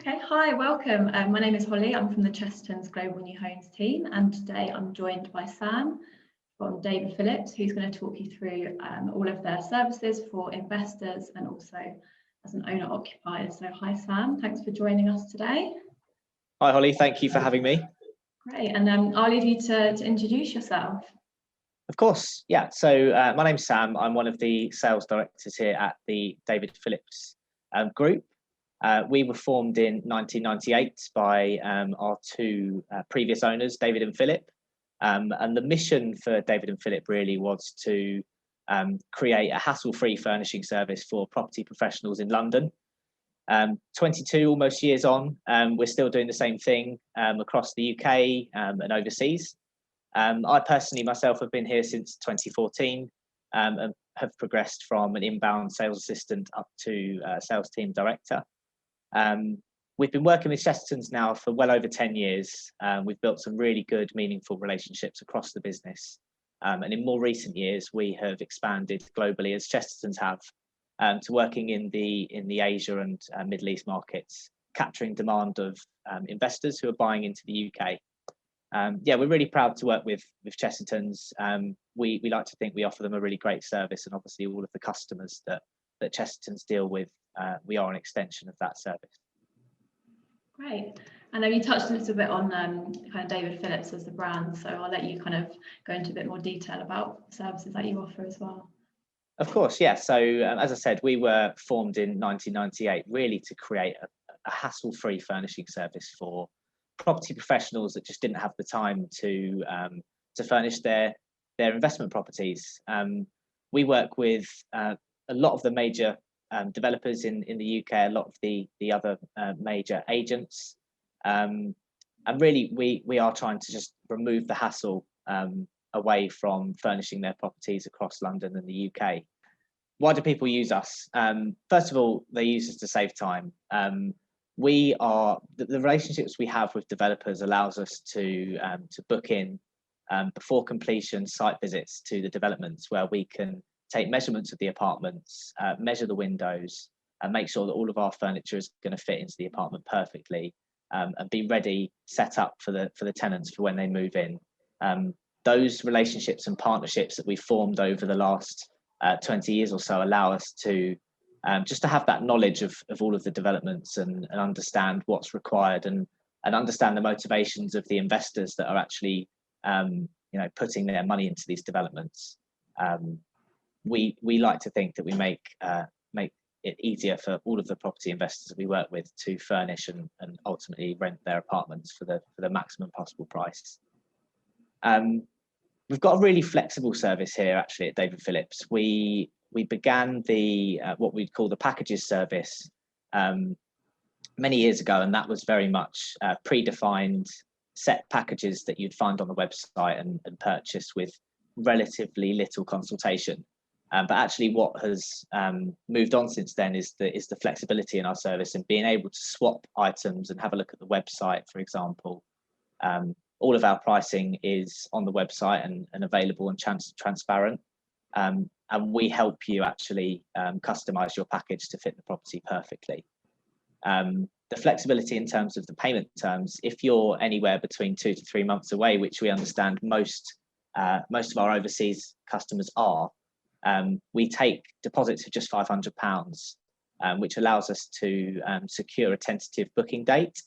Okay, hi, welcome. My name is Holly. I'm from the Chestertons Global New Homes team, and today I'm joined by Sam from David Phillips, who's going to talk you through all of their services for investors and also as an owner-occupier. So hi, Sam. Thanks for joining us today. Hi, Holly. Thank you for having me. Great. And I'll leave you to introduce yourself. Of course. Yeah. So my name's Sam. I'm one of the sales directors here at the David Phillips group. We were formed in 1998 by our two previous owners, David and Philip. And the mission for David and Philip really was to create a hassle-free furnishing service for property professionals in London. 22 almost years on, we're still doing the same thing across the UK and overseas. I personally myself have been here since 2014 and have progressed from an inbound sales assistant up to sales team director. We've been working with Chestertons now for well over 10 years. We've built some really good, meaningful relationships across the business. And in more recent years, we have expanded globally, as Chestertons have, to working in the Asia and Middle East markets, capturing demand of investors who are buying into the UK. Yeah, we're really proud to work with Chestertons. We like to think we offer them a really great service, and obviously all of the customers that Chestertons deal with, we are an extension of that service. Great. I know you touched a little bit on kind of David Phillips as the brand, so I'll let you kind of go into a bit more detail about services that you offer as well. Of course, yeah. So as I said, we were formed in 1998 really to create a hassle-free furnishing service for property professionals that just didn't have the time to furnish their investment properties. We work with a lot of the major developers in the UK, a lot of the other major agents, and really we are trying to just remove the hassle away from furnishing their properties across London and the UK. Why do people use us? First of all, they use us to save time. We are the relationships we have with developers allows us to book in before completion site visits to the developments, where we can take measurements of the apartments, measure the windows, and make sure that all of our furniture is going to fit into the apartment perfectly, and be ready, set up for the tenants for when they move in. Those relationships and partnerships that we've formed over the last 20 years or so allow us to just to have that knowledge of all of the developments and understand what's required and understand the motivations of the investors that are actually putting their money into these developments. We like to think that we make it easier for all of the property investors that we work with to furnish and ultimately rent their apartments for the maximum possible price. We've got a really flexible service here actually at David Phillips. We began the what we'd call the packages service many years ago, and that was very much predefined set packages that you'd find on the website and purchase with relatively little consultation. But actually what has moved on since then is the flexibility in our service and being able to swap items and have a look at the website, for example. All of our pricing is on the website and available and transparent. And we help you actually customize your package to fit the property perfectly. The flexibility in terms of the payment terms, if you're anywhere between 2 to 3 months away, which we understand most of our overseas customers are, we take deposits of just £500, which allows us to secure a tentative booking date,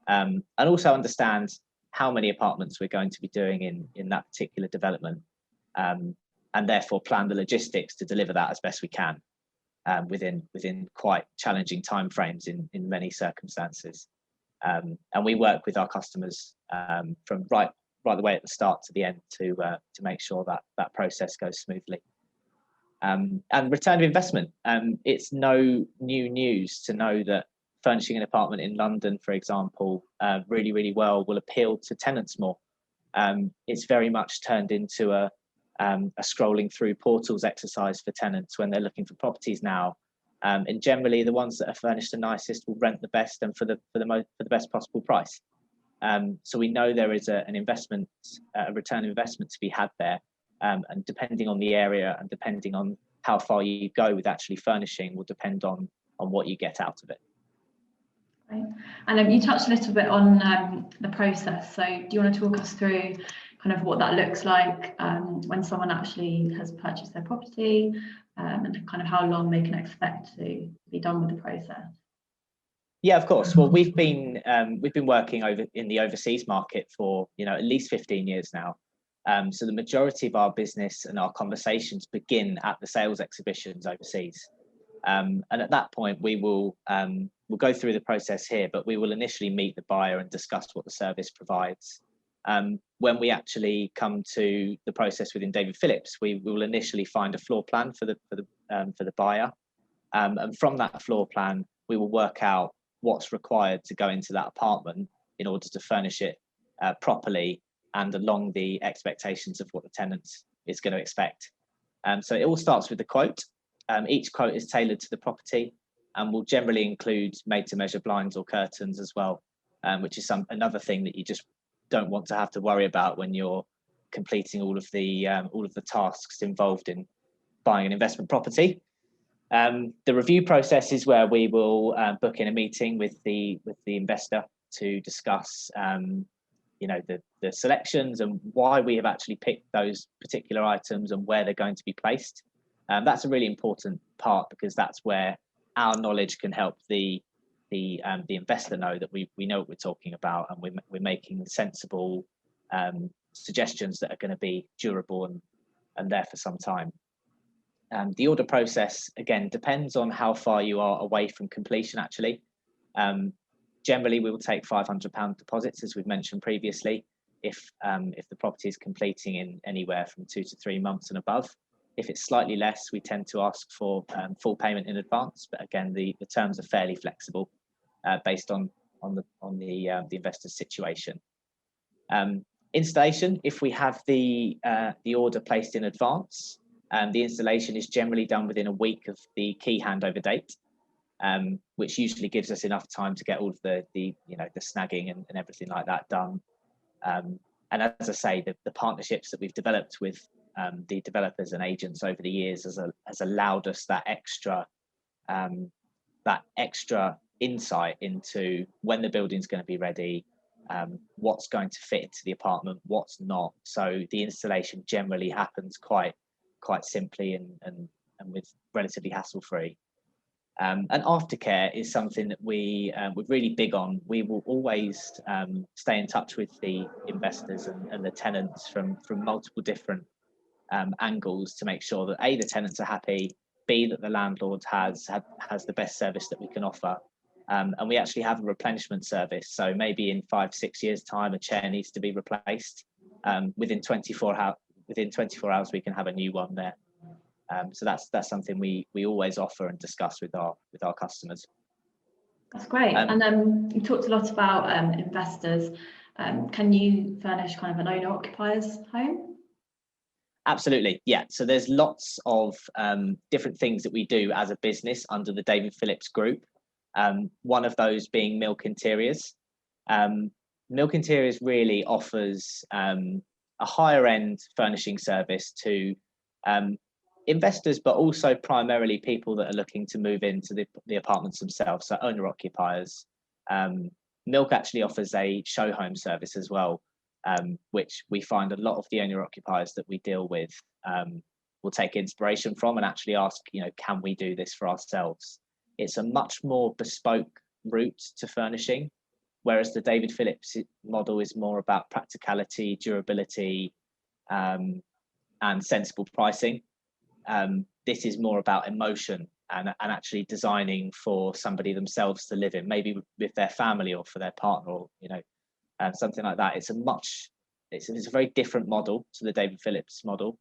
and also understand how many apartments we're going to be doing in that particular development, and therefore plan the logistics to deliver that as best we can within quite challenging timeframes in many circumstances. And we work with our customers from right the way at the start to the end to make sure that process goes smoothly. And return of investment. It's no new news to know that furnishing an apartment in London, for example, really well will appeal to tenants more. It's very much turned into a scrolling through portals exercise for tenants when they're looking for properties now. And generally, the ones that are furnished the nicest will rent the best and for the best possible price. So we know there is a return of investment to be had there. And depending on the area and depending on how far you go with actually furnishing will depend on what you get out of it. Right. And you touched a little bit on the process. So do you want to talk us through kind of what that looks like when someone actually has purchased their property, and kind of how long they can expect to be done with the process? Yeah, of course. Well, we've been working over in the overseas market for at least 15 years now. So the majority of our business and our conversations begin at the sales exhibitions overseas. And at that point, we'll go through the process here, but we will initially meet the buyer and discuss what the service provides. When we actually come to the process within David Phillips, we will initially find a floor plan for the buyer, and from that floor plan, we will work out what's required to go into that apartment in order to furnish it properly and along the expectations of what the tenant is going to expect. So it all starts with the quote. Each quote is tailored to the property and will generally include made-to-measure blinds or curtains as well, which is another thing that you just don't want to have to worry about when you're completing all of the tasks involved in buying an investment property. The review process is where we will book in a meeting with the investor to discuss the selections and why we have actually picked those particular items and where they're going to be placed. That's a really important part because that's where our knowledge can help the investor know that we know what we're talking about, and we're making sensible suggestions that are going to be durable and there for some time. The order process again depends on how far you are away from completion. Actually, generally we will take £500 deposits, as we've mentioned previously, if the property is completing in anywhere from 2 to 3 months and above. If it's slightly less, we tend to ask for full payment in advance. But again, the terms are fairly flexible based on the investor's situation. Installation, if we have the order placed in advance, the installation is generally done within a week of the key handover date, which usually gives us enough time to get all of the snagging and everything like that done. And as I say, the partnerships that we've developed with the developers and agents over the years has allowed us that extra insight into when the building's going to be ready, what's going to fit into the apartment, what's not. So the installation generally happens quite simply and with relatively hassle-free. And aftercare is something that we're really big on. We will always stay in touch with the investors and the tenants from multiple different angles to make sure that A, the tenants are happy, B, that the landlord has the best service that we can offer. And we actually have a replenishment service. So maybe in 5-6 years' time, a chair needs to be replaced. Within 24 hours, we can have a new one there. So that's something we always offer and discuss with our customers. That's great. And you talked a lot about investors. Can you furnish kind of an owner-occupier's home? Absolutely, yeah. So there's lots of different things that we do as a business under the David Phillips Group. One of those being Milk Interiors. Milk Interiors really offers a higher end furnishing service to investors, but also primarily people that are looking to move into the apartments themselves, so owner-occupiers. Milk actually offers a show home service as well, which we find a lot of the owner-occupiers that we deal with will take inspiration from and actually ask, can we do this for ourselves? It's a much more bespoke route to furnishing, whereas the David Phillips model is more about practicality, durability, and sensible pricing. This is more about emotion and actually designing for somebody themselves to live in, maybe with their family or for their partner, or something like that. It's a very different model to the David Phillips model,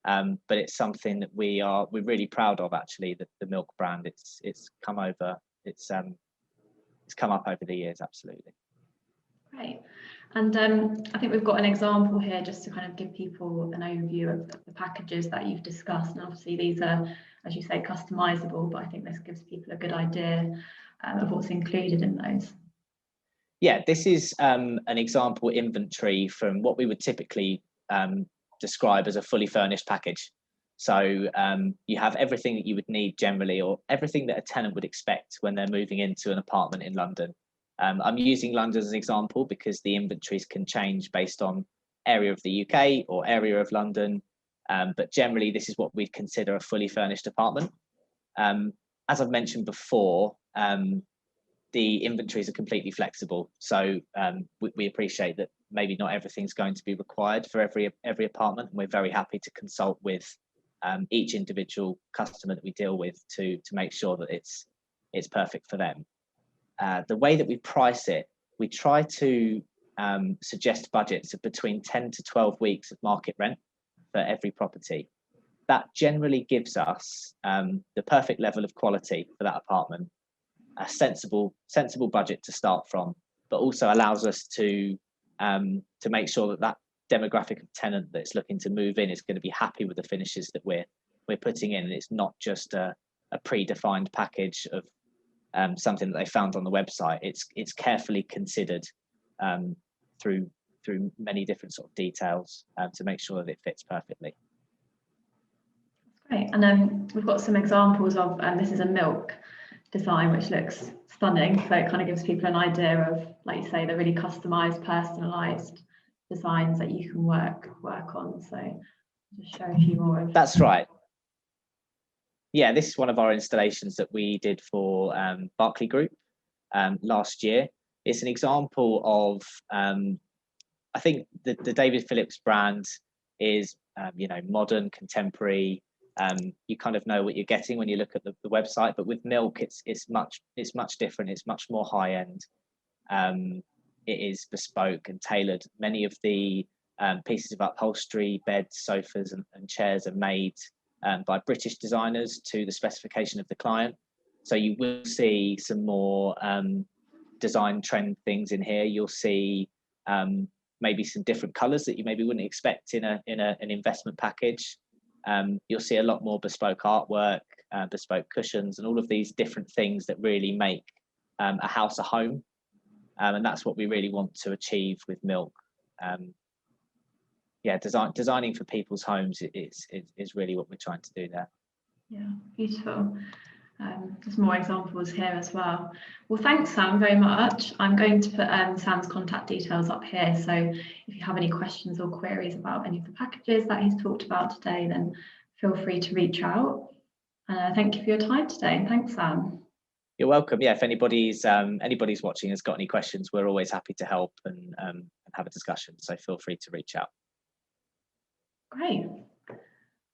but it's something that we're really proud of. Actually, the Milk brand, it's come up over the years. Absolutely. Great. And I think we've got an example here just to kind of give people an overview of the packages that you've discussed. And obviously these are, as you say, customizable, but I think this gives people a good idea of what's included in those. Yeah, this is an example inventory from what we would typically describe as a fully furnished package. So you have everything that you would need generally, or everything that a tenant would expect when they're moving into an apartment in London. I'm using London as an example because the inventories can change based on area of the UK or area of London, but generally this is what we'd consider a fully furnished apartment. As I've mentioned before, the inventories are completely flexible, so we appreciate that maybe not everything's going to be required for every apartment, and we're very happy to consult with each individual customer that we deal with to make sure that it's perfect for them. The way that we price it, we try to suggest budgets of between 10 to 12 weeks of market rent for every property. That generally gives us the perfect level of quality for that apartment, a sensible budget to start from, but also allows us to make sure that that demographic of tenant that's looking to move in is going to be happy with the finishes that we're putting in. And it's not just a predefined package of something that they found on the website. It's carefully considered through many different sort of details to make sure that it fits perfectly. Great, and we've got some examples of this is a milk design which looks stunning, so it kind of gives people an idea of, like you say, the really customized, personalized designs that you can work on. So just show a few more of. That's right. Yeah, this is one of our installations that we did for Barclay Group last year. It's an example of I think the David Phillips brand is modern, contemporary. You kind of know what you're getting when you look at the website, but with Milk, it's much different. It's much more high end. It is bespoke and tailored. Many of the pieces of upholstery, beds, sofas, and chairs are made by British designers to the specification of the client. So you will see some more design trend things in here. You'll see maybe some different colours that you maybe wouldn't expect in an investment package. You'll see a lot more bespoke artwork, bespoke cushions, and all of these different things that really make a house a home. And that's what we really want to achieve with Milk. Designing for people's homes is really what we're trying to do there. Yeah, beautiful. There's more examples here as well. Well, thanks, Sam, very much. I'm going to put Sam's contact details up here, so if you have any questions or queries about any of the packages that he's talked about today, then feel free to reach out. Thank you for your time today, and thanks, Sam. You're welcome. Yeah, if anybody's watching has got any questions, we're always happy to help and have a discussion, so feel free to reach out. Great.